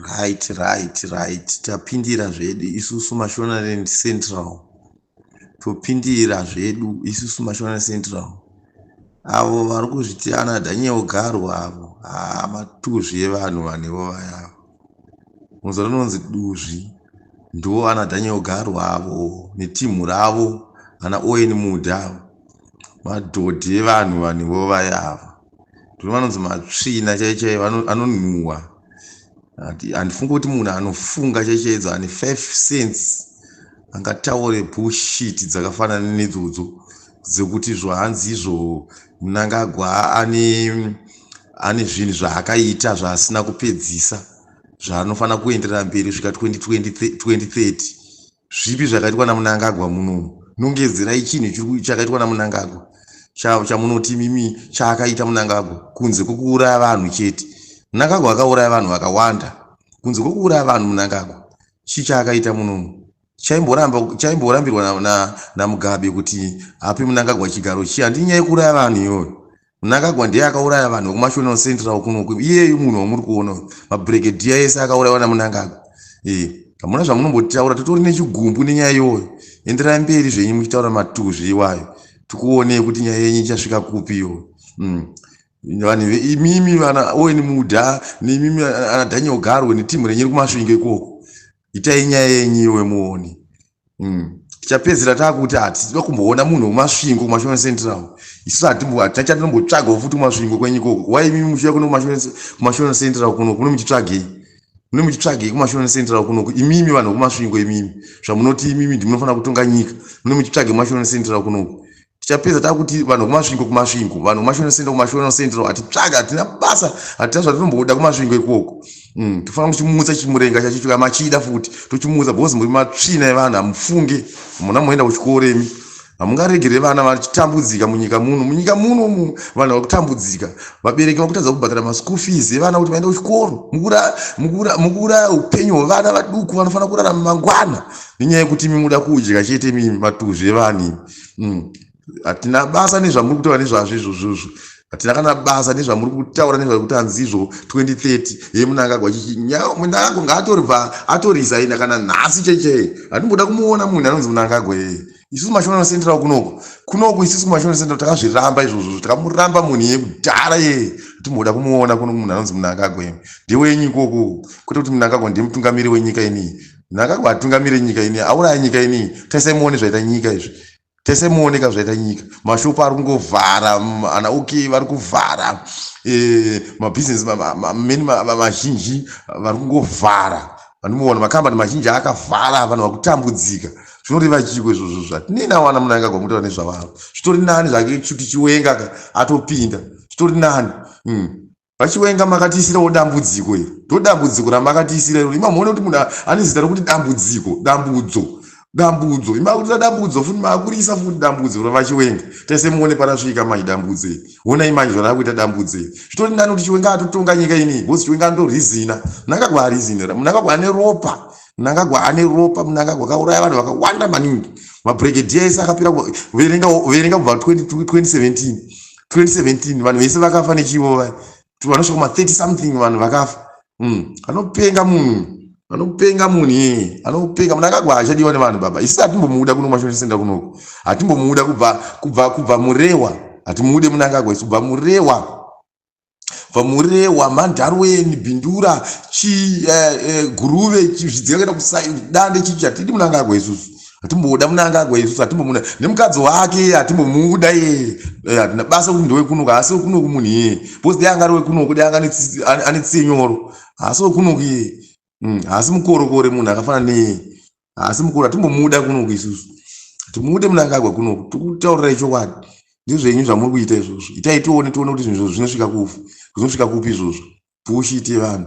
Right. Tapindira zvedu isusu Mashonaland Central. Topindira zvedu isusu Mashonaland Central. Avo vari kuzviti ana Daniel Garwa avo. Matuzvi evanhu vanevo vaya. Unzononzi duzvi. Ndo ana Daniel Garwa avo netimu ravo ana Owen Mudha. Madhodhi evanhu vanevo vaya ava. Vanonzi matsvina chaichaivo anonhuhwa. Handifungi kuti munhu anofunga chaichaidzo ane 5 cents angataure bullshit dzakafanana nedzodzo dzekuti zvahanzi izvo Mnangagwa ane zvinhu zvaakaita zvaasina kupedzisa zvaanofanira kuenderera mberi svika 2030. Zvipi zvakaitwa naMnangagwa munomu? Nongedzerai chinhu chakaitwa naMnangagwa chamunoti mimi chaakaita Mnangagwa kunze kwokuuraya vanhu chete. Mnangagwa akauraya vanhu vakawanda. Kunze kwokuuraya vanhu Mnangagwa chii chaakaita munomu? Chaimborambirwa naMugabe kuti ape Mnangagwa chigaro chii? Handii nyaya yekuuraya vanhu iyoyo. Mnangagwa ndiye akauraya vanhu vekuMashonaland Central kunoku. Iyeyu munhu wamuri kuona mabrigadier ese akaurayiwa naMnangagwa. Hamuna zvamunombotaura, totori nechigumbu nenyaya iyoyo. Enderai mberi zvenyu muchitaura matuzvi iwayo. Tikuonei kuti nyaya yenyu ichasvika kupi iyoyo. Vanhu imimi vana Owen Mudha neimimi ana Daniel Garwe netimu renyu kumasvingo ikoko. Itai nyaya yenyu iwe muone. Tichapedzera takuti hatisi kumboona munhu wemasvingo kuMashonaland Central. Isusu hatichatombotsvagawo futi kumasvingo kwenyu ikoko. Wai imimi muchiuya kuno kuMashonaland Central kuno muchitsvagei? Mune muchitsvagei kuMashonaland Central kuno? Imimi vanhu vekumasvingo imimi. Zvamunoti imimi ndimunofanira kutonga nyika. Mune muchitsvagei kuMashonaland Central kuno? Tichapedza takuti vanhu kumasvingo vanhu kuMashonaland Central hatitsvaga, hatina basa, hatina zvatinomboda kumasvingo ikoko. Tofanira kuchimutsa chimurenga chacho machida futi tochimutsa bhozi muri matsvina evanhu. Hamufunge muna moenda kuchikoro imi. Hamungaregere vana vachitambudzika munyika muno vanhu vakutambudzika. Vabereki vakutadza kubhadhara maschool fees evana kuti vaende kuchikoro. Mukura upenyu hwevana vaduku vanofanira kurarama mangwana. Nenyaya yekuti imi muda kudya chete mimi matuzvi evanhu. Hatina basa nezvamuri kutaura nezvazvo izvozvo. Hatina kana basa nezvamuri kutaura nezvakuti hanzizvo 2030 Mnangagwa Mnangagwa ngaatoribva atorisaina kana nhasi cheche. Hatimboda kumuona munhu anonzi Mnangagwa isusu Mashonaland Central kunoku isusu Mashonaland Central takazviramba izvozvo. Takamuramba munhu yekudhara hatimboda kumuona kuno munhu anonzi Mnangagwa. Ndewenyu ikoko kwete kuti Mnangagwa ndiye mutungamiri wenyika inii. Mnangagwa hatungamiri nyika inii, auraya nyika inii. Taisai muone zvaita nyika izvi. Tese muoneka zvaita nyika. Mashopu ari kungovhara, ana OK vari kuvhara, mabhizinesi mazhinji vari kungovhara. Vanomuona makambani mazhinji akavhara, vanhu vakutambudzika. Zvinoreva chiko izvozvo zvatinena wana Mnangagwa mutaura nezvavavo. Zvitori nani zvake kuti Chiwenga atopinda. Zvitori nani. Vachiwenga makatiisirawo dambudziko iri. Ndodambudziko ramakatiisira iro. Imamuone kuti munhu ane zita rokuti dambudzo imakuita dambudzo futi makurisa futi dambudzo ravachiwenga. Tese muone parasvika maidambudzo ona imanje zvarakuita dambudzo. Zvitori nani kuti Chiwenga atotonga nyika inii? Bosi Chiwenga andorizina. Mnangagwa arizinira. Mnangagwa ane ropa. Mnangagwa akauraya vanhu vakawanda maningi. Mabrigadier ese akapira verenga kubva 2017 vanhu vese vakafa nechivo vanosvika kuma 30 something vanhu vakafa. Anopenga munhu. Anopenga. Mnangagwa achadiwa nevanhu baba. Isusu hatimbomuda kuno Mashonaland Central kunoko. Hatimbomuda kubva Murewa. Hatimude Mnangagwa isu kubva Murewa, Mandarweni, Bindura, Guruve, zvidzikaenda kudande chichi. Hatidi Mnangagwa isusu. Hatimboda Mnangagwa isusu, hatimbomuda. Nemukadzi wake hatimbomuda hatina basa kuti ndowe kunoko, asi kunoko munhu Bosi dai angari wekunoko dai ane tsinyoro. Asi wekunoko asi mukorokore munhu akafanana neye. Asi mukoro hatimbomuda kunoko isusu. Timude Mnangagwa kunoko. Tikutaurirai chokwadi. Ndizvo zvenyu zvamuri kuita izvozvo. Itai tione kuti zvinhu zvinosvika kupi izvozvo. Bullshit yevanhu.